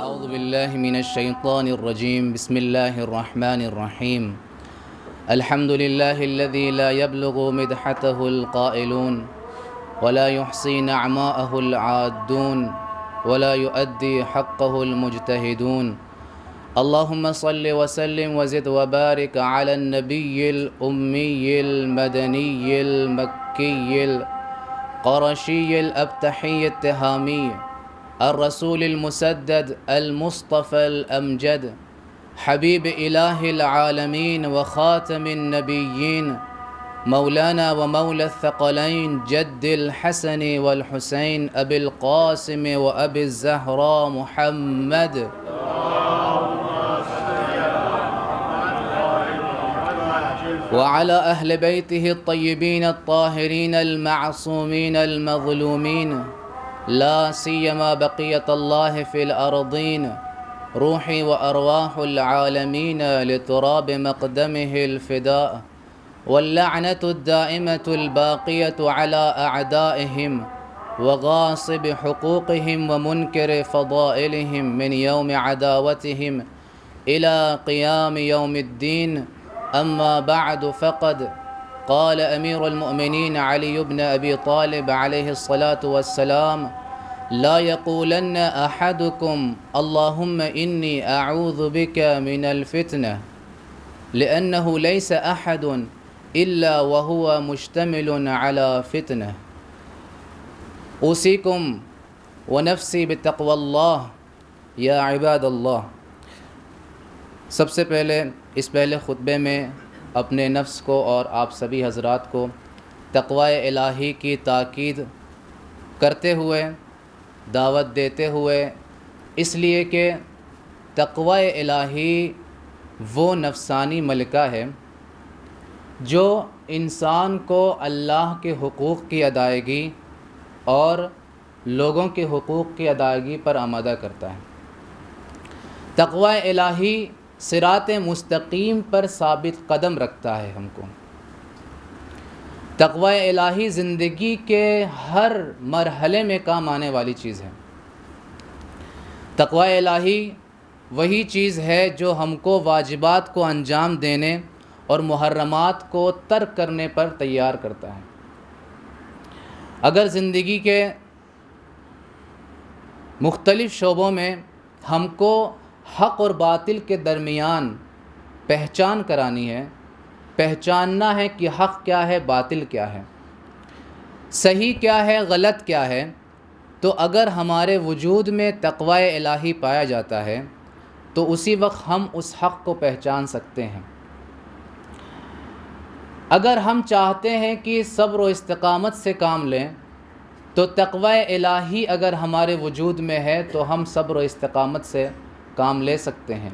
أعوذ بالله من الشيطان الرجيم. بسم الله الرحمن الرحيم. الحمد لله الذي لا يبلغ مدحته القائلون ولا يحصي نعماءه العادون ولا يؤدي حقه المجتهدون. اللهم صل وسلم وزد وبارك على النبي الأمي المدني المكي القرشي الأبتحي التهامي الرسول المسدد المصطفى الأمجد حبيب إله العالمين وخاتم النبيين مولانا ومولى الثقلين جد الحسن والحسين أبي القاسم وأبي الزهراء محمد وعلى أهل بيته الطيبين الطاهرين المعصومين المظلومين لا سيما بقية الله في الأرضين روحي وأرواح العالمين لتراب مقدمه الفداء واللعنة الدائمة الباقية على أعدائهم وغاصب حقوقهم ومنكر فضائلهم من يوم عداوتهم إلى قيام يوم الدين. أما بعد فقد قال أمير المؤمنين علي بن أبي طالب عليه الصلاة والسلام لا يقولن أحدكم اللهم إني أعوذ بك من الفتنة لأنه ليس أحد إلا وهو مشتمل على فتنة. أوصيكم ونفسي بتقوى الله يا عباد اللہ. سب سے پہلے اس پہلے خطبے میں اپنے نفس کو اور آپ سبھی حضرات کو تقوی الہی کی تاکید کرتے ہوئے دعوت دیتے ہوئے، اس لیے کہ تقوی الہی وہ نفسانی ملکہ ہے جو انسان کو اللہ کے حقوق کی ادائیگی اور لوگوں کے حقوق کی ادائیگی پر آمادہ کرتا ہے. تقوی الہی صراط مستقیم پر ثابت قدم رکھتا ہے ہم کو. تقوی الہی زندگی کے ہر مرحلے میں کام آنے والی چیز ہے. تقوی الہی وہی چیز ہے جو ہم کو واجبات کو انجام دینے اور محرمات کو ترک کرنے پر تیار کرتا ہے. اگر زندگی کے مختلف شعبوں میں ہم کو حق اور باطل کے درمیان پہچان کرانی ہے، پہچاننا ہے کہ حق کیا ہے، باطل کیا ہے، صحیح کیا ہے، غلط کیا ہے، تو اگر ہمارے وجود میں تقوی الہی پایا جاتا ہے تو اسی وقت ہم اس حق کو پہچان سکتے ہیں. اگر ہم چاہتے ہیں کہ صبر و استقامت سے کام لیں تو تقوی الہی اگر ہمارے وجود میں ہے تو ہم صبر و استقامت سے کام لے سکتے ہیں.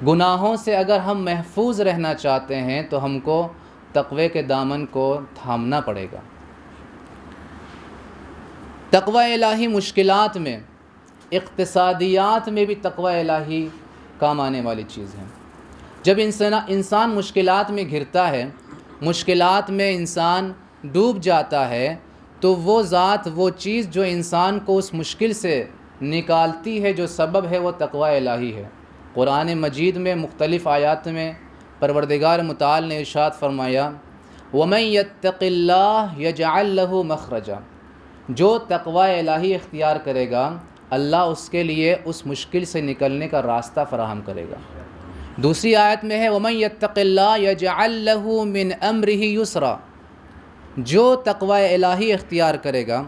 گناہوں سے اگر ہم محفوظ رہنا چاہتے ہیں تو ہم کو تقوی کے دامن کو تھامنا پڑے گا. تقوی الہی مشکلات میں، اقتصادیات میں بھی تقوی الہی کام آنے والی چیز ہے. جب انسان مشکلات میں گھرتا ہے، مشکلات میں انسان ڈوب جاتا ہے تو وہ ذات، وہ چیز جو انسان کو اس مشکل سے نکالتی ہے، جو سبب ہے، وہ تقوی الہی ہے. قرآن مجید میں مختلف آیات میں پروردگار متعال نے ارشاد فرمایا وَمَن يَتَّقِ اللَّهَ يَجْعَلْ لَهُ مَخْرَجًا. جو تقوی الہی اختیار کرے گا اللہ اس کے لیے اس مشکل سے نکلنے کا راستہ فراہم کرے گا. دوسری آیت میں ہے وَمَن يَتَّقِ اللَّهَ يَجْعَلْ لَهُ مِنْ أَمْرِهِ يُسْرًا. جو تقوی الہی اختیار کرے گا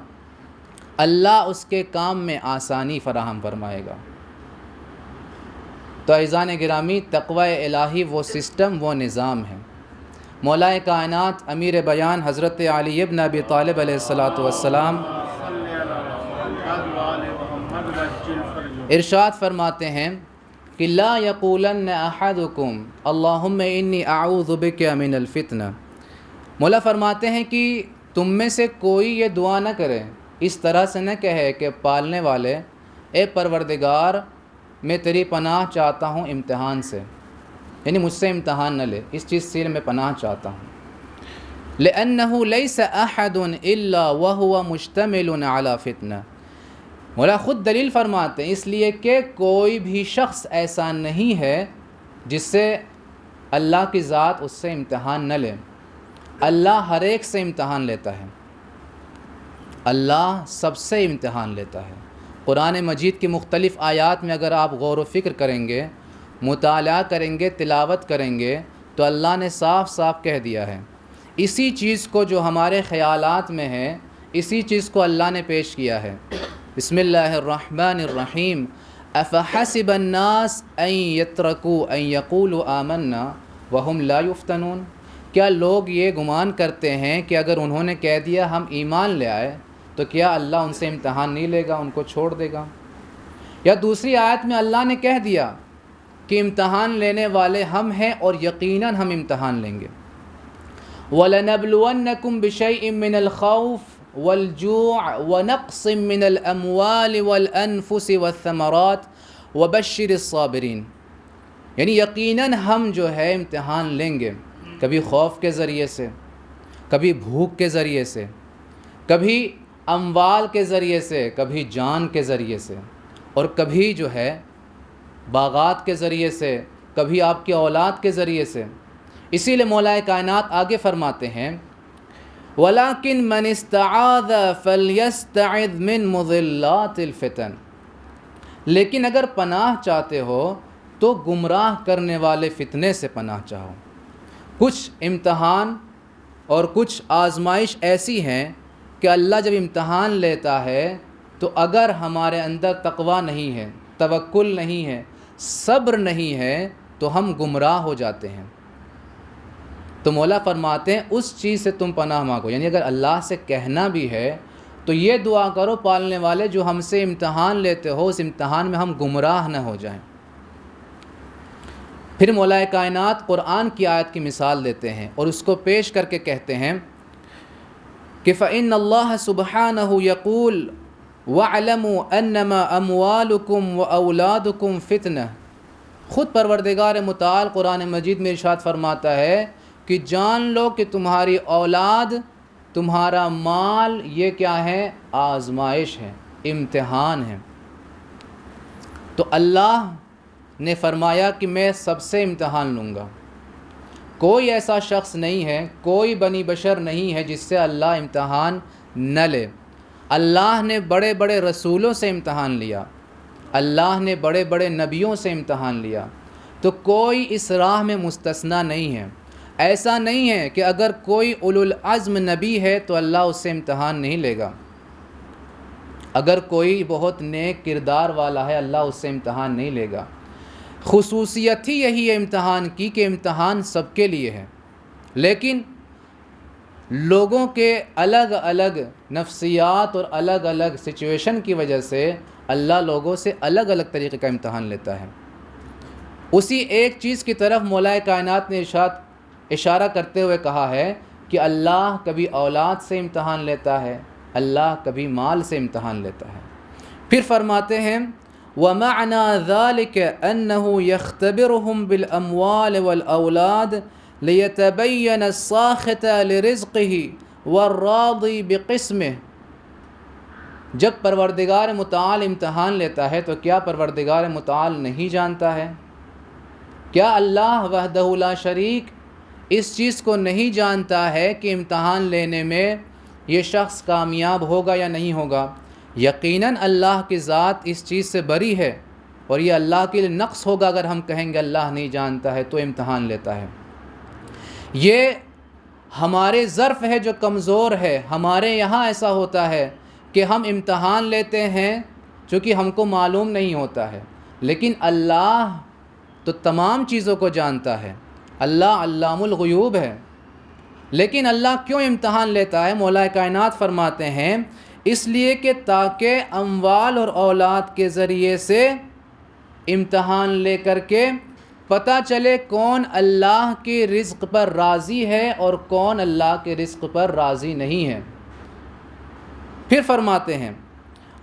اللہ اس کے کام میں آسانی فراہم فرمائے گا. تو عزیزان گرامی، تقوی الہی وہ سسٹم، وہ نظام ہے. مولا کائنات امیر بیان حضرت علی بن ابی طالب علیہ السلام ارشاد فرماتے ہیں کہ لا یقولن احدکم اللہم انی اعوذ بک من الفتنہ، مولا فرماتے ہیں کہ تم میں سے کوئی یہ دعا نہ کرے، اس طرح سے نہ کہے کہ پالنے والے اے پروردگار میں تیری پناہ چاہتا ہوں امتحان سے، یعنی مجھ سے امتحان نہ لے، اس چیز سے میں پناہ چاہتا ہوں۔ لأنه ليس أحد إلا وهو مشتمل على فتنہ، مولا خود دلیل فرماتے ہیں اس لیے کہ کوئی بھی شخص ایسا نہیں ہے جس سے اللہ کی ذات اس سے امتحان نہ لے۔ اللہ ہر ایک سے امتحان لیتا ہے، اللہ سب سے امتحان لیتا ہے۔ قرآن مجید کی مختلف آیات میں اگر آپ غور و فکر کریں گے، مطالعہ کریں گے، تلاوت کریں گے، تو اللہ نے صاف صاف کہہ دیا ہے، اسی چیز کو جو ہمارے خیالات میں ہے، اسی چیز کو اللہ نے پیش کیا ہے۔ بسم اللہ الرحمن الرحیم، افحسب الناس ان یترکوا ان یقولوا آمنا وهم لا یفتنون، کیا لوگ یہ گمان کرتے ہیں کہ اگر انہوں نے کہہ دیا ہم ایمان لے آئے تو کیا اللہ ان سے امتحان نہیں لے گا، ان کو چھوڑ دے گا؟ یا دوسری آیت میں اللہ نے کہہ دیا کہ امتحان لینے والے ہم ہیں اور یقیناً ہم امتحان لیں گے۔ وَلَنَبْلُوَنَّكُمْ بِشَيْءٍ مِّنَ الْخَوْفِ وَالْجُوعِ وَنَقْصٍ مِّنَ الْأَمْوَالِ وَالْأَنفُسِ وَالثَّمَرَاتِ وَبَشِّرِ الصَّابِرِينَ، یعنی یقیناً ہم جو ہے امتحان لیں گے، کبھی خوف کے ذریعے سے، کبھی بھوک کے ذریعے سے، کبھی اموال کے ذریعے سے، کبھی جان کے ذریعے سے، اور کبھی جو ہے باغات کے ذریعے سے، کبھی آپ کی اولاد کے ذریعے سے۔ اسی لیے مولا کائنات آگے فرماتے ہیں وَلَكِنْ مَنِ اسْتَعَاذَ فَلْيَسْتَعِذْ مِنْ مُضِلَّاتِ الْفِتَنِ، لیکن اگر پناہ چاہتے ہو تو گمراہ کرنے والے فتنے سے پناہ چاہو۔ کچھ امتحان اور کچھ آزمائش ایسی ہیں کہ اللہ جب امتحان لیتا ہے تو اگر ہمارے اندر تقویٰ نہیں ہے، توکل نہیں ہے، صبر نہیں ہے، تو ہم گمراہ ہو جاتے ہیں۔ تو مولا فرماتے ہیں اس چیز سے تم پناہ مانگو، یعنی اگر اللہ سے کہنا بھی ہے تو یہ دعا کرو پالنے والے جو ہم سے امتحان لیتے ہو اس امتحان میں ہم گمراہ نہ ہو جائیں۔ پھر مولا کائنات قرآن کی آیت کی مثال دیتے ہیں اور اس کو پیش کر کے کہتے ہیں کہ فَإِنَّ اللَّهَ سُبْحَانَهُ يَقُولُ وَاعْلَمُوا أَنَّمَا أَمْوَالُكُمْ وَأَوْلَادُكُمْ فِتْنَةٌ، خود پروردگار متعال قرآن مجید میں ارشاد فرماتا ہے کہ جان لو کہ تمہاری اولاد، تمہارا مال، یہ کیا ہے؟ آزمائش ہے، امتحان ہے۔ تو اللہ نے فرمایا کہ میں سب سے امتحان لوں گا، کوئی ایسا شخص نہیں ہے، کوئی بنی بشر نہیں ہے جس سے اللہ امتحان نہ لے۔ اللہ نے بڑے بڑے رسولوں سے امتحان لیا، اللہ نے بڑے بڑے نبیوں سے امتحان لیا، تو کوئی اس راہ میں مستثنیٰ نہیں ہے۔ ایسا نہیں ہے کہ اگر کوئی اولو العزم نبی ہے تو اللہ اس سے امتحان نہیں لے گا، اگر کوئی بہت نیک کردار والا ہے اللہ اس سے امتحان نہیں لے گا۔ خصوصیت ہی یہی ہے امتحان کی کہ امتحان سب کے لیے ہے، لیکن لوگوں کے الگ الگ نفسیات اور الگ الگ سچویشن کی وجہ سے اللہ لوگوں سے الگ الگ طریقے کا امتحان لیتا ہے۔ اسی ایک چیز کی طرف مولا کائنات نے اشارہ کرتے ہوئے کہا ہے کہ اللہ کبھی اولاد سے امتحان لیتا ہے، اللہ کبھی مال سے امتحان لیتا ہے۔ پھر فرماتے ہیں وَمَعْنَى ذَلِكَ أَنَّهُ يَخْتَبِرُهُمْ بِالْأَمْوَالِ وَالْأَوْلَادِ لِيَتَبَيَّنَ السَّاخِطَ لِرِزْقِهِ وَالرَّاضِي بِقِسْمِهِ، جب پروردگار متعال امتحان لیتا ہے تو کیا پروردگار متعال نہیں جانتا ہے؟ کیا اللہ وحدہ لا شریک اس چیز کو نہیں جانتا ہے کہ امتحان لینے میں یہ شخص کامیاب ہوگا یا نہیں ہوگا؟ یقیناً اللہ کی ذات اس چیز سے بری ہے، اور یہ اللہ کے لیے نقص ہوگا اگر ہم کہیں گے اللہ نہیں جانتا ہے تو امتحان لیتا ہے۔ یہ ہمارے ظرف ہے جو کمزور ہے۔ ہمارے یہاں ایسا ہوتا ہے کہ ہم امتحان لیتے ہیں چونکہ ہم کو معلوم نہیں ہوتا ہے، لیکن اللہ تو تمام چیزوں کو جانتا ہے، اللہ علام الغیوب ہے۔ لیکن اللہ کیوں امتحان لیتا ہے؟ مولا کائنات فرماتے ہیں اس لیے کہ تاکہ اموال اور اولاد کے ذریعے سے امتحان لے کر کے پتہ چلے کون اللہ کے رزق پر راضی ہے اور کون اللہ کے رزق پر راضی نہیں ہے۔ پھر فرماتے ہیں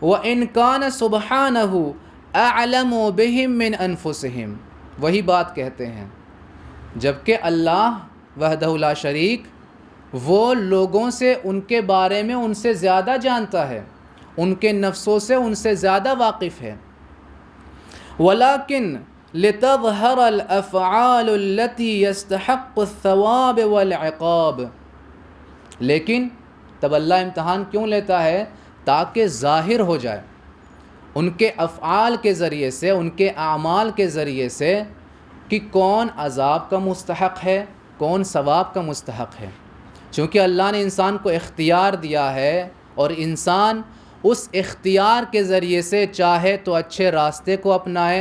وَإِنْ كَانَ سُبْحَانَهُ أَعْلَمُ بِهِمْ مِنْ أَنفُسِهِمْ، وہی بات کہتے ہیں جبکہ اللہ وحدہ لا شریک وہ لوگوں سے ان کے بارے میں ان سے زیادہ جانتا ہے، ان کے نفسوں سے ان سے زیادہ واقف ہے۔ وَلَكِنْ لِتَظْهَرَ الْأَفْعَالُ الَّتِي يَسْتَحَقُّ الثَّوَابِ وَالْعِقَابِ، لیکن تب اللہ امتحان کیوں لیتا ہے؟ تاکہ ظاہر ہو جائے ان کے افعال کے ذریعے سے، ان کے اعمال کے ذریعے سے کہ کون عذاب کا مستحق ہے، کون ثواب کا مستحق ہے۔ چونکہ اللہ نے انسان کو اختیار دیا ہے اور انسان اس اختیار کے ذریعے سے چاہے تو اچھے راستے کو اپنائے،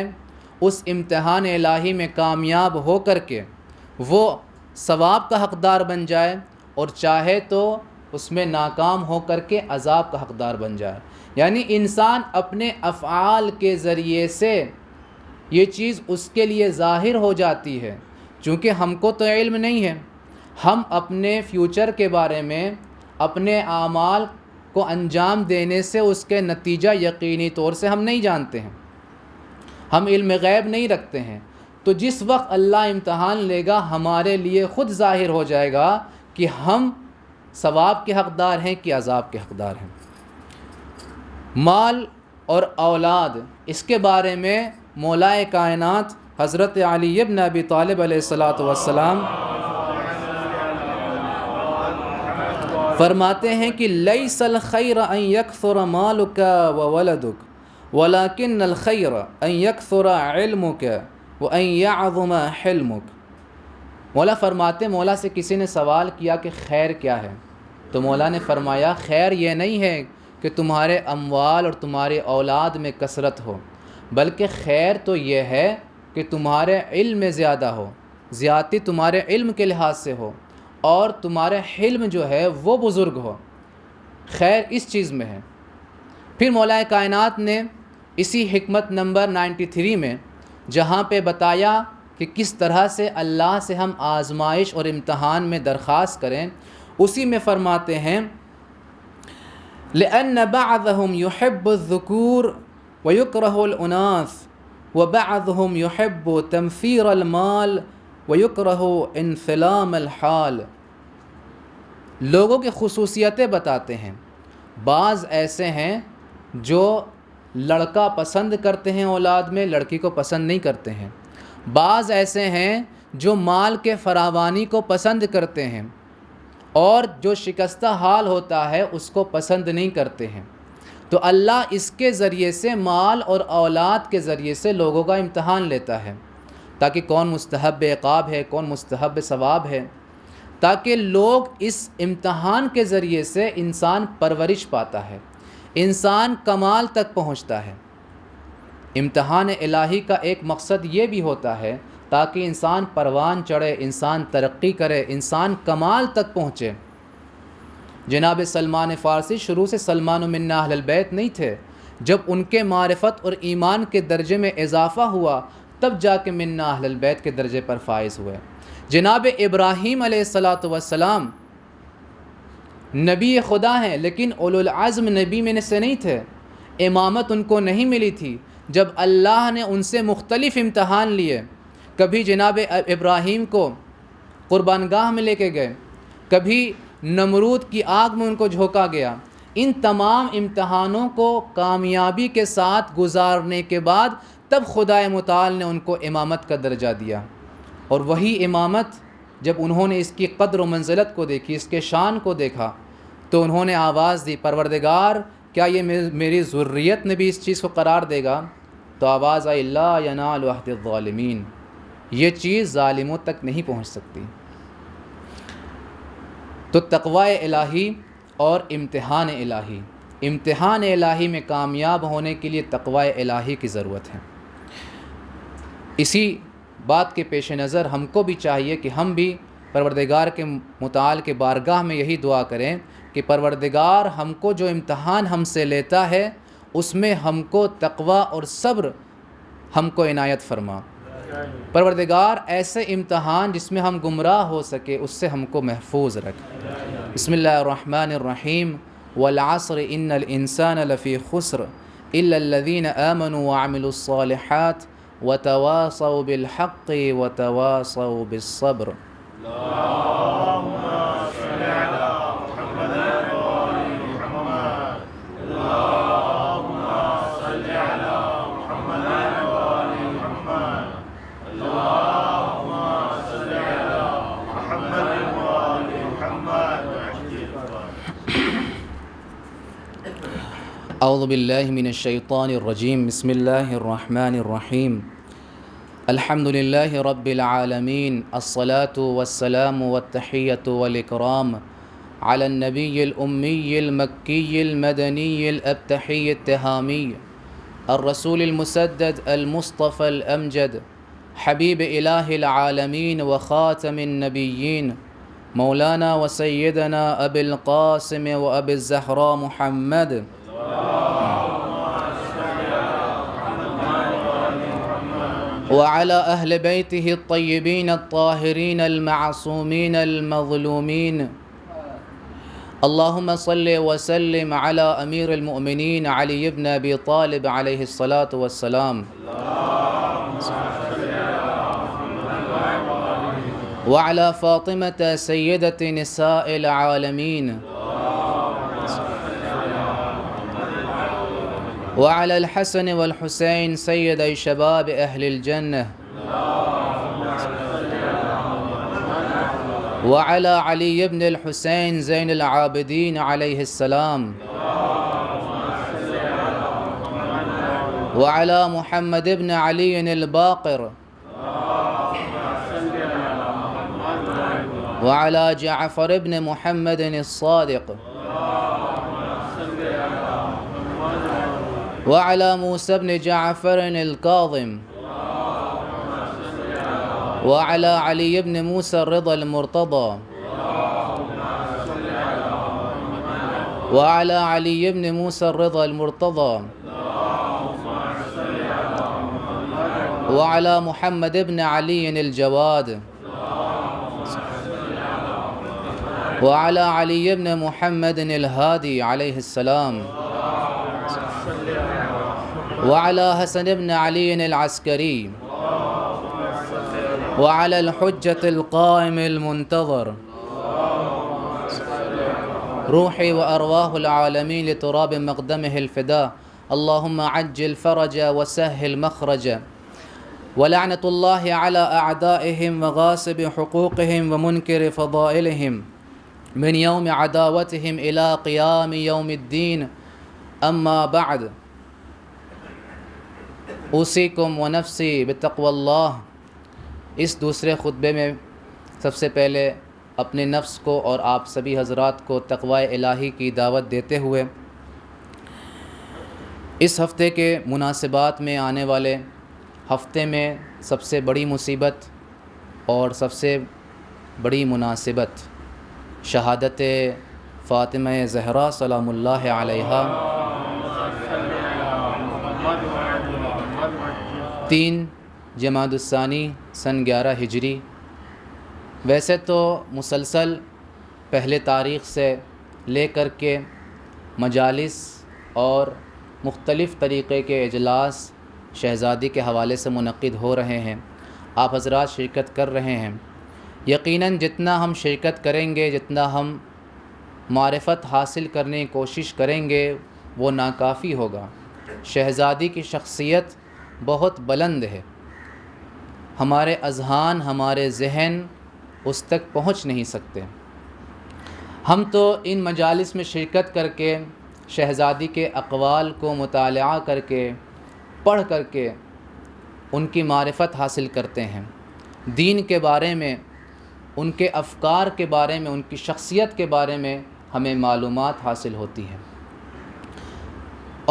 اس امتحان الہی میں کامیاب ہو کر کے وہ ثواب کا حقدار بن جائے، اور چاہے تو اس میں ناکام ہو کر کے عذاب کا حقدار بن جائے۔ یعنی انسان اپنے افعال کے ذریعے سے یہ چیز اس کے لیے ظاہر ہو جاتی ہے۔ چونکہ ہم کو تو علم نہیں ہے، ہم اپنے فیوچر کے بارے میں اپنے اعمال کو انجام دینے سے اس کے نتیجہ یقینی طور سے ہم نہیں جانتے ہیں، ہم علم غیب نہیں رکھتے ہیں۔ تو جس وقت اللہ امتحان لے گا ہمارے لیے خود ظاہر ہو جائے گا کہ ہم ثواب کے حقدار ہیں کہ عذاب کے حقدار ہیں۔ مال اور اولاد، اس کے بارے میں مولائے کائنات حضرت علی ابن ابی طالب علیہ السلام فرماتے ہیں کہ لیس الخیر ان یکثر مالک وولدک ولکن الخیر ان یکثر علمک وان یعظم حلمک۔ مولا فرماتے، مولا سے کسی نے سوال کیا کہ خیر کیا ہے؟ تو مولا نے فرمایا خیر یہ نہیں ہے کہ تمہارے اموال اور تمہاری اولاد میں کثرت ہو، بلکہ خیر تو یہ ہے کہ تمہارے علم میں زیادہ ہو، زیادتی تمہارے علم کے لحاظ سے ہو، اور تمہارے حلم جو ہے وہ بزرگ ہو۔ خیر اس چیز میں ہے۔ پھر مولا کائنات نے اسی حکمت نمبر 93 میں جہاں پہ بتایا کہ کس طرح سے اللہ سے ہم آزمائش اور امتحان میں درخواست کریں، اسی میں فرماتے ہیں لِأَنَّ بَعْضَهُمْ يُحِبُّ الذُّكُورَ وَيُكْرَهُ الْأُنَاثَ وَبَعْضُهُمْ يُحِبُّ تَمْثِيرَ الْمَالِ وَيُكْرَهُ انْفِلَامَ الْحَالِ۔ لوگوں کی خصوصیتیں بتاتے ہیں، بعض ایسے ہیں جو لڑکا پسند کرتے ہیں اولاد میں، لڑکی کو پسند نہیں کرتے ہیں۔ بعض ایسے ہیں جو مال کے فراوانی کو پسند کرتے ہیں، اور جو شکستہ حال ہوتا ہے اس کو پسند نہیں کرتے ہیں۔ تو اللہ اس کے ذریعے سے، مال اور اولاد کے ذریعے سے لوگوں کا امتحان لیتا ہے، تاکہ کون مستحب عقاب ہے، کون مستحب ثواب ہے، تاکہ لوگ اس امتحان کے ذریعے سے انسان پرورش پاتا ہے، انسان کمال تک پہنچتا ہے۔ امتحان الہی کا ایک مقصد یہ بھی ہوتا ہے تاکہ انسان پروان چڑھے، انسان ترقی کرے، انسان کمال تک پہنچے۔ جناب سلمان فارسی شروع سے سلمان من اہل البیت نہیں تھے، جب ان کے معرفت اور ایمان کے درجے میں اضافہ ہوا تب جا کے من اہل البیت کے درجے پر فائز ہوئے۔ جناب ابراہیم علیہ السلام نبی خدا ہیں، لیکن اولو العزم نبی میں سے نہیں تھے، امامت ان کو نہیں ملی تھی۔ جب اللہ نے ان سے مختلف امتحان لیے، کبھی جناب ابراہیم کو قربان گاہ میں لے کے گئے، کبھی نمرود کی آگ میں ان کو جھونکا گیا، ان تمام امتحانوں کو کامیابی کے ساتھ گزارنے کے بعد تب خدائے متعال نے ان کو امامت کا درجہ دیا۔ اور وہی امامت جب انہوں نے اس کی قدر و منزلت کو دیکھی، اس کے شان کو دیکھا، تو انہوں نے آواز دی پروردگار کیا یہ میری ذریت نے بھی اس چیز کو قرار دے گا؟ تو آواز آئی لا ینال عہد الظالمین، یہ چیز ظالموں تک نہیں پہنچ سکتی۔ تو تقوی الہی اور امتحان الہی، امتحان الہی میں کامیاب ہونے کے لیے تقوی الہی کی ضرورت ہے۔ اسی بات کے پیش نظر ہم کو بھی چاہیے کہ ہم بھی پروردگار کے متعال کے بارگاہ میں یہی دعا کریں کہ پروردگار ہم کو جو امتحان ہم سے لیتا ہے اس میں ہم کو تقوی اور صبر ہم کو عنایت فرما۔ پروردگار ایسے امتحان جس میں ہم گمراہ ہو سکے اس سے ہم کو محفوظ رکھ۔ بسم اللہ الرحمن الرحیم والعصر ان الانسان لفی خسر الا الذین آمنوا وعملوا الصالحات وتواصوا بالحق وتواصوا بالصبر۔ اعوذ باللہ من الشیطان الرجیم بسم اللہ الرحمن الرحیم الحمد للہ رب العالمین الصلاة والسلام والتحیۃ والاکرام علی النبی الامی المکی المدنی الابتحی التہامی الرسول المسدد المصطفى الامجد حبیب الہ العالمین وخاتم النبیین مولانا وسیدنا ابی القاسم و ابی الزہراء محمد وعلى أهل بيته الطيبين الطاهرين المعصومين المظلومين اللهم صل وسلم على أمير المؤمنين علي بن أبي طالب عليه الصلاة والسلام وعلى فاطمة سيدة نساء العالمين وعلى الحسن والحسين سيدي شباب أهل الجنة وعلى علي بن الحسين زين العابدين عليه السلام وعلى محمد بن علي الباقر وعلى جعفر بن محمد الصادق وعلى موسى بن جعفر الكاظم وعلى علي بن موسى الرضا المرتضى وعلى علي بن موسى الرضا المرتضى وعلى محمد بن علي الجواد وعلى علي بن محمد الهادي عليه السلام وعلى حسن بن علي العسكري وعلى الحجة القائم المنتظر روحي وأرواح العالمين لتراب مقدمه الفداء اللهم عجل فرجا وسهل مخرجا ولعنة الله على أعدائهم وغاصب حقوقهم ومنكر فضائلهم من يوم عداوتهم إلى قيام يوم الدين أما بعد اوصیکم ونفسی بتقوی اللہ۔ اس دوسرے خطبے میں سب سے پہلے اپنے نفس کو اور آپ سبھی حضرات کو تقوی الہی کی دعوت دیتے ہوئے اس ہفتے کے مناسبات میں آنے والے ہفتے میں سب سے بڑی مصیبت اور سب سے بڑی مناسبت شہادت فاطمہ زہرا سلام اللہ علیہا 3 جمادی الثانی سن 11 ہجری۔ ویسے تو مسلسل پہلے تاریخ سے لے کر کے مجالس اور مختلف طریقے کے اجلاس شہزادی کے حوالے سے منعقد ہو رہے ہیں، آپ حضرات شرکت کر رہے ہیں۔ یقیناً جتنا ہم شرکت کریں گے، جتنا ہم معرفت حاصل کرنے کی کوشش کریں گے وہ ناکافی ہوگا۔ شہزادی کی شخصیت بہت بلند ہے، ہمارے اذہان، ہمارے ذہن اس تک پہنچ نہیں سکتے۔ ہم تو ان مجالس میں شرکت کر کے شہزادی کے اقوال کو مطالعہ کر کے پڑھ کر کے ان کی معرفت حاصل کرتے ہیں، دین کے بارے میں، ان کے افکار کے بارے میں، ان کی شخصیت کے بارے میں ہمیں معلومات حاصل ہوتی ہیں،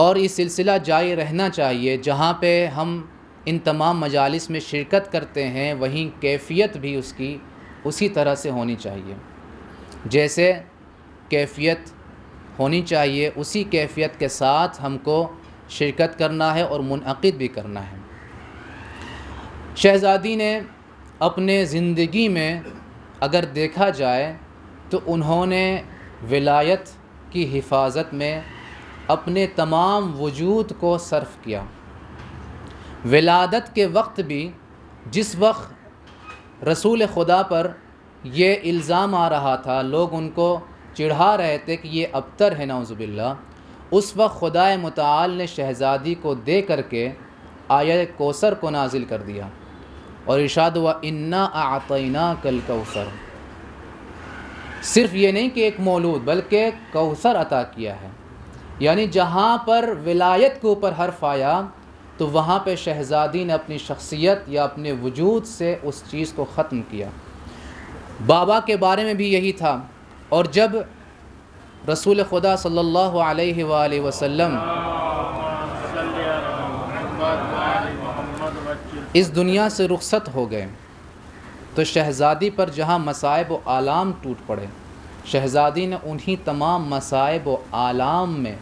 اور یہ سلسلہ جاری رہنا چاہیے۔ جہاں پہ ہم ان تمام مجالس میں شرکت کرتے ہیں وہیں کیفیت بھی اس کی اسی طرح سے ہونی چاہیے، جیسے کیفیت ہونی چاہیے اسی کیفیت کے ساتھ ہم کو شرکت کرنا ہے اور منعقد بھی کرنا ہے۔ شہزادی نے اپنے زندگی میں اگر دیکھا جائے تو انہوں نے ولایت کی حفاظت میں اپنے تمام وجود کو صرف کیا۔ ولادت کے وقت بھی جس وقت رسول خدا پر یہ الزام آ رہا تھا، لوگ ان کو چڑھا رہے تھے کہ یہ ابتر ہے نعوذ باللہ، اس وقت خدا متعال نے شہزادی کو دے کر کے آیت کوثر کو نازل کر دیا اور ارشاد ہوا انا اعطیناک الکوثر۔ صرف یہ نہیں کہ ایک مولود بلکہ کوثر عطا کیا ہے، یعنی جہاں پر ولایت کے اوپر حرف آیا تو وہاں پہ شہزادی نے اپنی شخصیت یا اپنے وجود سے اس چیز کو ختم کیا۔ بابا کے بارے میں بھی یہی تھا، اور جب رسول خدا صلی اللہ علیہ وآلہ وسلم اس دنیا سے رخصت ہو گئے تو شہزادی پر جہاں مصائب و آلام ٹوٹ پڑے، شہزادی نے انہی تمام مصائب و آلام میں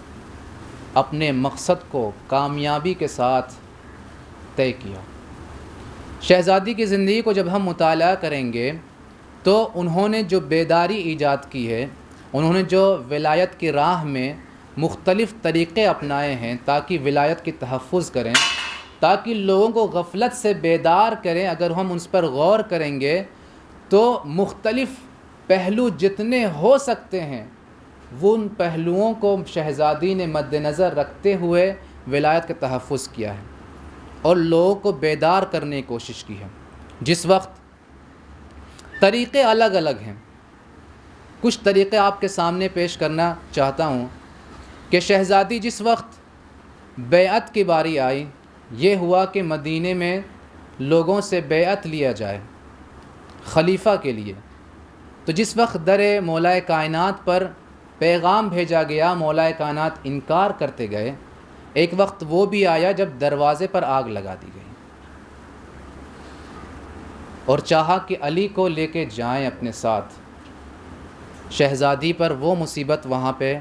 اپنے مقصد کو کامیابی کے ساتھ طے کیا۔ شہزادی کی زندگی کو جب ہم مطالعہ کریں گے تو انہوں نے جو بیداری ایجاد کی ہے، انہوں نے جو ولایت کی راہ میں مختلف طریقے اپنائے ہیں تاکہ ولایت کی تحفظ کریں، تاکہ لوگوں کو غفلت سے بیدار کریں، اگر ہم اس پر غور کریں گے تو مختلف پہلو جتنے ہو سکتے ہیں وہ ان پہلوؤں کو شہزادی نے مد نظر رکھتے ہوئے ولایت کا تحفظ کیا ہے اور لوگوں کو بیدار کرنے کی کوشش کی ہے۔ جس وقت طریقے الگ الگ ہیں، کچھ طریقے آپ کے سامنے پیش کرنا چاہتا ہوں کہ شہزادی جس وقت بیعت کی باری آئی، یہ ہوا کہ مدینے میں لوگوں سے بیعت لیا جائے خلیفہ کے لیے، تو جس وقت در مولا کائنات پر پیغام بھیجا گیا، مولا کائنات انکار کرتے گئے، ایک وقت وہ بھی آیا جب دروازے پر آگ لگا دی گئی اور چاہا کہ علی کو لے کے جائیں اپنے ساتھ۔ شہزادی پر وہ مصیبت وہاں پہ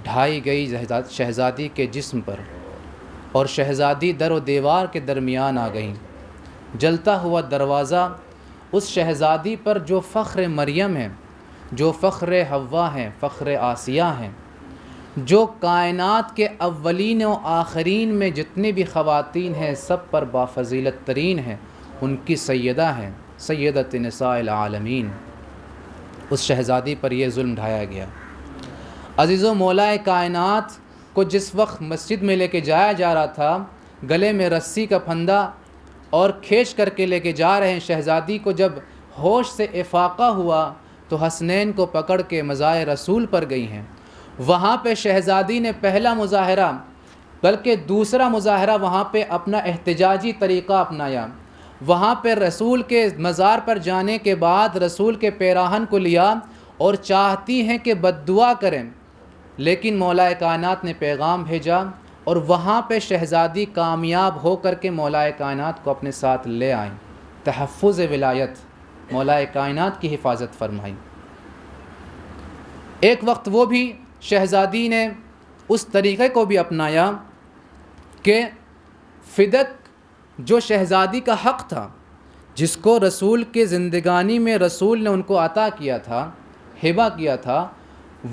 ڈھائی گئی شہزادی کے جسم پر، اور شہزادی در و دیوار کے درمیان آ گئیں۔ جلتا ہوا دروازہ اس شہزادی پر جو فخر مریم ہے، جو فخر حوا ہیں، فخر آسیہ ہیں، جو کائنات کے اولین و آخرین میں جتنے بھی خواتین ہیں سب پر بافضیلت ترین ہیں، ان کی سیدہ ہیں، سیدۃ نساء العالمین، اس شہزادی پر یہ ظلم ڈھایا گیا۔ عزیزو، مولا کائنات کو جس وقت مسجد میں لے کے جایا جا رہا تھا، گلے میں رسی کا پھندا اور کھینچ کر کے لے کے جا رہے ہیں شہزادی کو، جب ہوش سے افاقہ ہوا تو حسنین کو پکڑ کے مزائے رسول پر گئی ہیں۔ وہاں پہ شہزادی نے پہلا مظاہرہ بلکہ دوسرا مظاہرہ وہاں پہ اپنا احتجاجی طریقہ اپنایا۔ وہاں پہ رسول کے مزار پر جانے کے بعد رسول کے پیراہن کو لیا اور چاہتی ہیں کہ بد دعا کریں، لیکن مولا کائنات نے پیغام بھیجا اور وہاں پہ شہزادی کامیاب ہو کر کے مولا کائنات کو اپنے ساتھ لے آئیں۔ تحفظ ولایت، مولا کائنات کی حفاظت فرمائی۔ ایک وقت وہ بھی شہزادی نے اس طریقے کو بھی اپنایا کہ فدق جو شہزادی کا حق تھا، جس کو رسول کے زندگانی میں رسول نے ان کو عطا کیا تھا، ہبہ کیا تھا،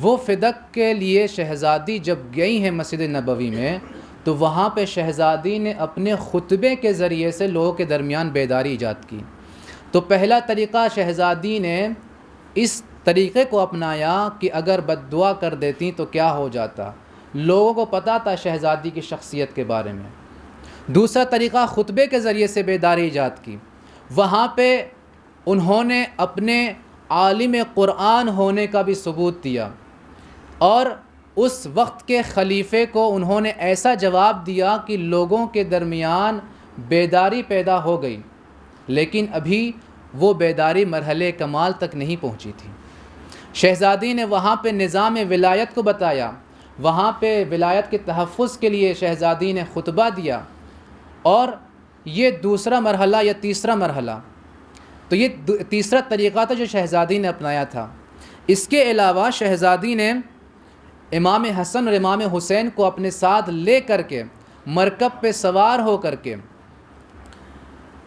وہ فدق کے لیے شہزادی جب گئی ہیں مسجد نبوی میں تو وہاں پہ شہزادی نے اپنے خطبے کے ذریعے سے لوگوں کے درمیان بیداری ایجاد کی۔ تو پہلا طریقہ شہزادی نے اس طریقے کو اپنایا کہ اگر بد دعا کر دیتی تو کیا ہو جاتا، لوگوں کو پتہ تھا شہزادی کی شخصیت کے بارے میں۔ دوسرا طریقہ خطبے کے ذریعے سے بیداری ایجاد کی۔ وہاں پہ انہوں نے اپنے عالم قرآن ہونے کا بھی ثبوت دیا اور اس وقت کے خلیفے کو انہوں نے ایسا جواب دیا کہ لوگوں کے درمیان بیداری پیدا ہو گئی، لیکن ابھی وہ بیداری مرحلے کمال تک نہیں پہنچی تھی۔ شہزادی نے وہاں پہ نظام ولایت کو بتایا، وہاں پہ ولایت کے تحفظ کے لیے شہزادی نے خطبہ دیا، اور یہ دوسرا مرحلہ یا تیسرا مرحلہ، تو یہ تیسرا طریقہ تھا جو شہزادی نے اپنایا تھا۔ اس کے علاوہ شہزادی نے امام حسن اور امام حسین کو اپنے ساتھ لے کر کے مرکب پہ سوار ہو کر کے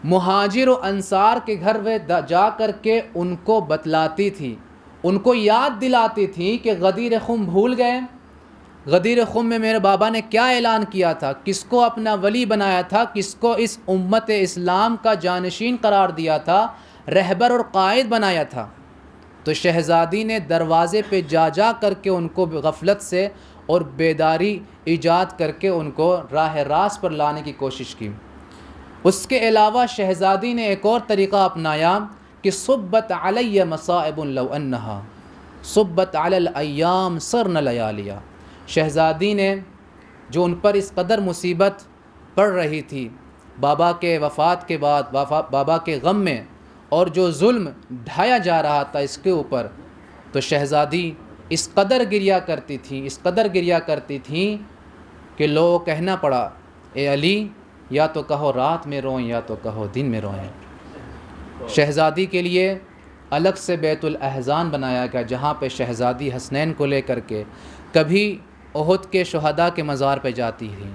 مہاجر و انصار کے گھر میں جا کر کے ان کو بتلاتی تھی، ان کو یاد دلاتی تھی کہ غدیر خم بھول گئے؟ غدیر خم میں میرے بابا نے کیا اعلان کیا تھا، کس کو اپنا ولی بنایا تھا، کس کو اس امت اسلام کا جانشین قرار دیا تھا، رہبر اور قائد بنایا تھا۔ تو شہزادی نے دروازے پہ جا کر کے ان کو غفلت سے اور بیداری ایجاد کر کے ان کو راہ راست پر لانے کی کوشش کی۔ اس کے علاوہ شہزادی نے ایک اور طریقہ اپنایا کہ صبت علی مصائب لو انہا صبت علی الایام سرن لیالیا۔ شہزادی نے جو ان پر اس قدر مصیبت پڑ رہی تھی بابا کے وفات کے بعد، بابا کے غم میں، اور جو ظلم ڈھایا جا رہا تھا اس کے اوپر، تو شہزادی اس قدر گریا کرتی تھیں کہ لوگ کہنا پڑا اے علی یا تو کہو رات میں روئیں یا تو کہو دن میں روئیں۔ شہزادی کے لیے الگ سے بیت الاحزان بنایا گیا جہاں پہ شہزادی حسنین کو لے کر کے کبھی احد کے شہداء کے مزار پہ جاتی تھیں،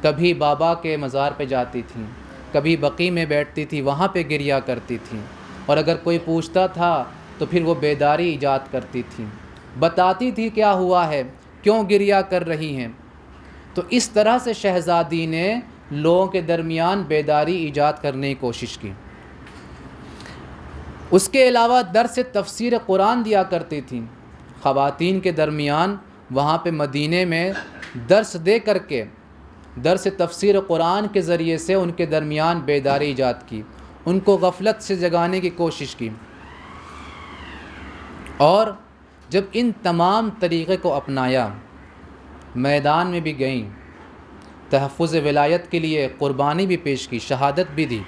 کبھی بابا کے مزار پہ جاتی تھیں، کبھی بقیع میں بیٹھتی تھی، وہاں پہ گریا کرتی تھیں، اور اگر کوئی پوچھتا تھا تو پھر وہ بیداری ایجاد کرتی تھیں، بتاتی تھی کیا ہوا ہے، کیوں گریا کر رہی ہیں۔ تو اس طرح سے شہزادی نے لوگوں کے درمیان بیداری ایجاد کرنے کی کوشش کی۔ اس کے علاوہ درس تفسیر قرآن دیا کرتی تھیں خواتین کے درمیان، وہاں پہ مدینے میں درس دے کر کے درس تفسیر قرآن کے ذریعے سے ان کے درمیان بیداری ایجاد کی، ان کو غفلت سے جگانے کی کوشش کی۔ اور جب ان تمام طریقے کو اپنایا، میدان میں بھی گئیں، تحفظ ولایت کے لیے قربانی بھی پیش کی، شہادت بھی دی،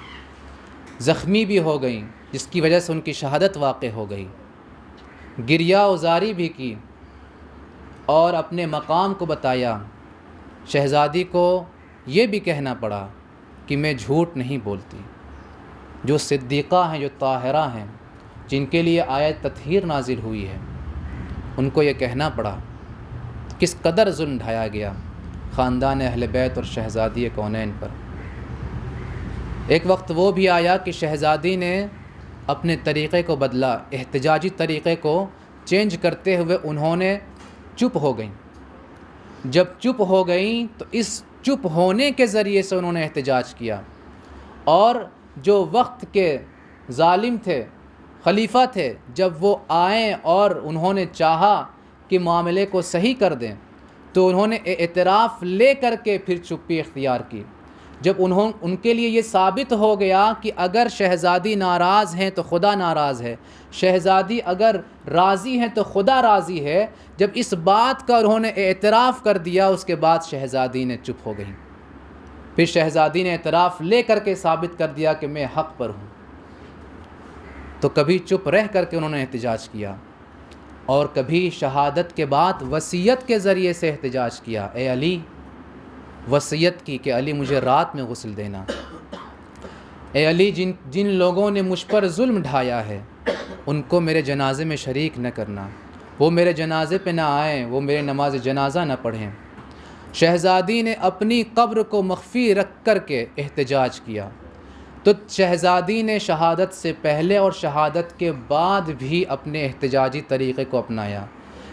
زخمی بھی ہو گئیں جس کی وجہ سے ان کی شہادت واقع ہو گئی، گریہ وزاری بھی کی اور اپنے مقام کو بتایا۔ شہزادی کو یہ بھی کہنا پڑا کہ میں جھوٹ نہیں بولتی۔ جو صدیقہ ہیں، جو طاہرہ ہیں، جن کے لیے آیت تطہیر نازل ہوئی ہے، ان کو یہ کہنا پڑا کس قدر ظلم ڈھایا گیا خاندان اہل بیت اور شہزادی کونین پر۔ ایک وقت وہ بھی آیا کہ شہزادی نے اپنے طریقے کو بدلا، احتجاجی طریقے کو چینج کرتے ہوئے انہوں نے چپ ہو گئیں۔ جب چپ ہو گئیں تو اس چپ ہونے کے ذریعے سے انہوں نے احتجاج کیا، اور جو وقت کے ظالم تھے، خلیفہ تھے، جب وہ آئیں اور انہوں نے چاہا کہ معاملے کو صحیح کر دیں تو انہوں نے اعتراف لے کر کے پھر چپی اختیار کی۔ جب ان کے لیے یہ ثابت ہو گیا کہ اگر شہزادی ناراض ہیں تو خدا ناراض ہے، شہزادی اگر راضی ہیں تو خدا راضی ہے، جب اس بات کا انہوں نے اعتراف کر دیا، اس کے بعد شہزادی نے چپ ہو گئی۔ پھر شہزادی نے اعتراف لے کر کے ثابت کر دیا کہ میں حق پر ہوں۔ تو کبھی چپ رہ کر کے انہوں نے احتجاج کیا، اور کبھی شہادت کے بعد وصیت کے ذریعے سے احتجاج کیا۔ اے علی، وصیت کی کہ علی مجھے رات میں غسل دینا۔ اے علی، جن لوگوں نے مجھ پر ظلم ڈھایا ہے ان کو میرے جنازے میں شریک نہ کرنا، وہ میرے جنازے پہ نہ آئیں، وہ میرے نماز جنازہ نہ پڑھیں۔ شہزادی نے اپنی قبر کو مخفی رکھ کر کے احتجاج کیا۔ تو شہزادی نے شہادت سے پہلے اور شہادت کے بعد بھی اپنے احتجاجی طریقے کو اپنایا۔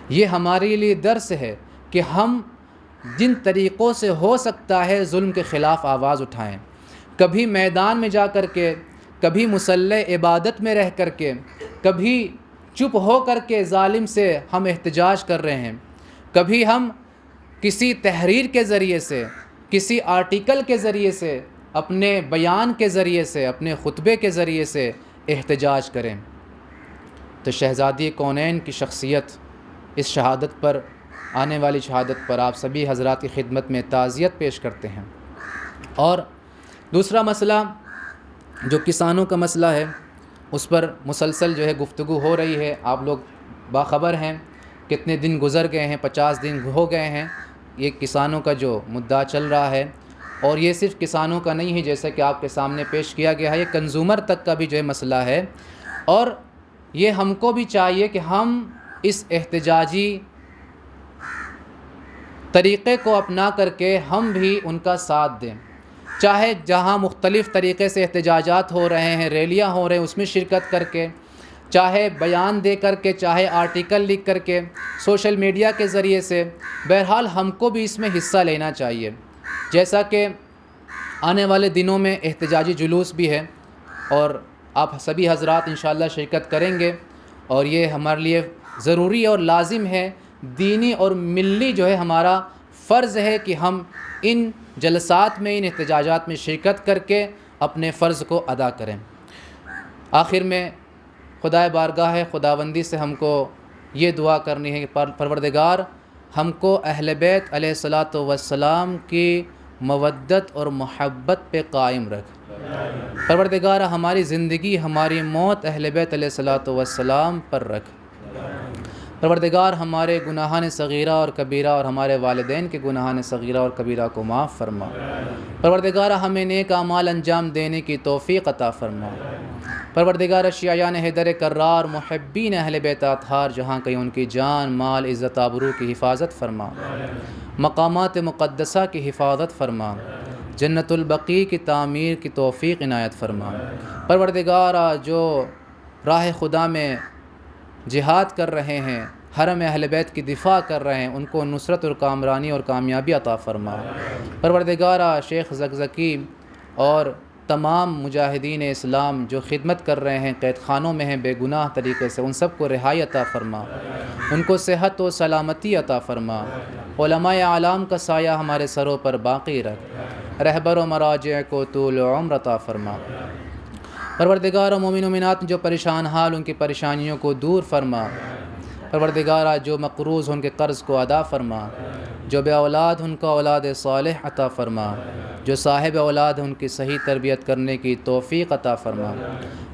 یہ ہمارے لیے درس ہے کہ ہم جن طریقوں سے ہو سکتا ہے ظلم کے خلاف آواز اٹھائیں، کبھی میدان میں جا کر کے، کبھی مصلی عبادت میں رہ کر کے، کبھی چپ ہو کر کے ظالم سے ہم احتجاج کر رہے ہیں، کبھی ہم کسی تحریر کے ذریعے سے، کسی آرٹیکل کے ذریعے سے، اپنے بیان کے ذریعے سے، اپنے خطبے کے ذریعے سے احتجاج کریں۔ تو شہزادی کونین کی شخصیت اس شہادت پر، آنے والی شہادت پر آپ سبھی حضرات کی خدمت میں تعزیت پیش کرتے ہیں۔ اور دوسرا مسئلہ جو کسانوں کا مسئلہ ہے، اس پر مسلسل جو ہے گفتگو ہو رہی ہے۔ آپ لوگ باخبر ہیں، کتنے دن گزر گئے ہیں، 50 دن ہو گئے ہیں، یہ کسانوں کا جو مدعا چل رہا ہے۔ اور یہ صرف کسانوں کا نہیں ہے، جیسا کہ آپ کے سامنے پیش کیا گیا ہے، یہ کنزیومر تک کا بھی جو ہے مسئلہ ہے۔ اور یہ ہم کو بھی چاہیے کہ ہم اس احتجاجی طریقے کو اپنا کر کے ہم بھی ان کا ساتھ دیں، چاہے جہاں مختلف طریقے سے احتجاجات ہو رہے ہیں، ریلیاں ہو رہے ہیں، اس میں شرکت کر کے، چاہے بیان دے کر کے، چاہے آرٹیکل لکھ کر کے، سوشل میڈیا کے ذریعے سے، بہرحال ہم کو بھی اس میں حصہ لینا چاہیے. جیسا کہ آنے والے دنوں میں احتجاجی جلوس بھی ہے اور آپ سبھی حضرات انشاءاللہ شرکت کریں گے، اور یہ ہمارے لیے ضروری اور لازم ہے، دینی اور ملی جو ہے ہمارا فرض ہے کہ ہم ان جلسات میں، ان احتجاجات میں شرکت کر کے اپنے فرض کو ادا کریں. آخر میں خدائے بارگاہ خداوندی سے ہم کو یہ دعا کرنی ہے کہ پروردگار ہم کو اہل بیت علیہ الصلاۃ والسلام کی مودت اور محبت پہ قائم رکھ. پروردگار ہماری زندگی، ہماری موت اہل بیت علیہ الصلاۃ والسلام پر رکھ. پروردگار ہمارے گناہان صغیرہ اور کبیرہ اور ہمارے والدین کے گناہان صغیرہ اور کبیرہ کو معاف فرما. پروردگار ہمیں نیک اعمال انجام دینے کی توفیق عطا فرما. پروردگار شیعیان حیدر کرار، محبین اہل بیت اطہار، جہاں کہیں ان کی جان، مال، عزت، آبرو کی حفاظت فرما. مقامات مقدسہ کی حفاظت فرما. جنت البقیع کی تعمیر کی توفیق عنایت فرما. پروردگار جو راہ خدا میں جہاد کر رہے ہیں، حرم اہل بیت کی دفاع کر رہے ہیں، ان کو نصرت اور کامرانی اور کامیابی عطا فرما. پروردگار شیخ زکزکی اور تمام مجاہدین اسلام جو خدمت کر رہے ہیں، قید خانوں میں ہیں بے گناہ طریقے سے، ان سب کو رہائی عطا فرما. ان کو صحت و سلامتی عطا فرما. علماء اعلام کا سایہ ہمارے سروں پر باقی رکھ. رہبر و مراجع کو طول عمر عطا فرما. پروردگار مومن و مومنات جو پریشان حال، ان کی پریشانیوں کو دور فرما. پروردگار جو مقروض ان کے قرض کو ادا فرما. جو بے اولاد ان کو اولاد صالح عطا فرما. جو صاحب اولاد ان کی صحیح تربیت کرنے کی توفیق عطا فرما.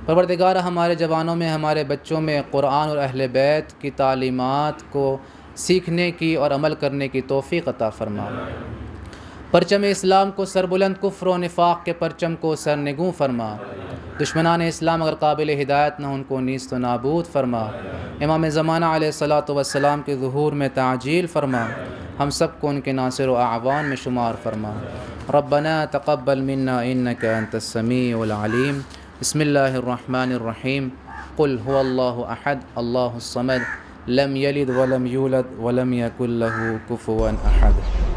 پروردگار ہمارے جوانوں میں، ہمارے بچوں میں قرآن اور اہل بیت کی تعلیمات کو سیکھنے کی اور عمل کرنے کی توفیق عطا فرما. پرچم اسلام کو سربلند، کفر و نفاق کے پرچم کو سرنگوں فرما. دشمنان اسلام اگر قابل ہدایت نہ، ان کو نیست و نابود فرما. امام زمانہ علیہ الصلاۃ والسلام کے ظہور میں تعجیل فرما. ہم سب کو ان کے ناصر و اعوان میں شمار فرما. ربنا تقبل منا انک انت السمیع العلیم. بسم اللہ الرحمن الرحیم. قل هو اللہ احد اللہ الصمد لم یلد ولم یولد ولم یکن له کفوا احد.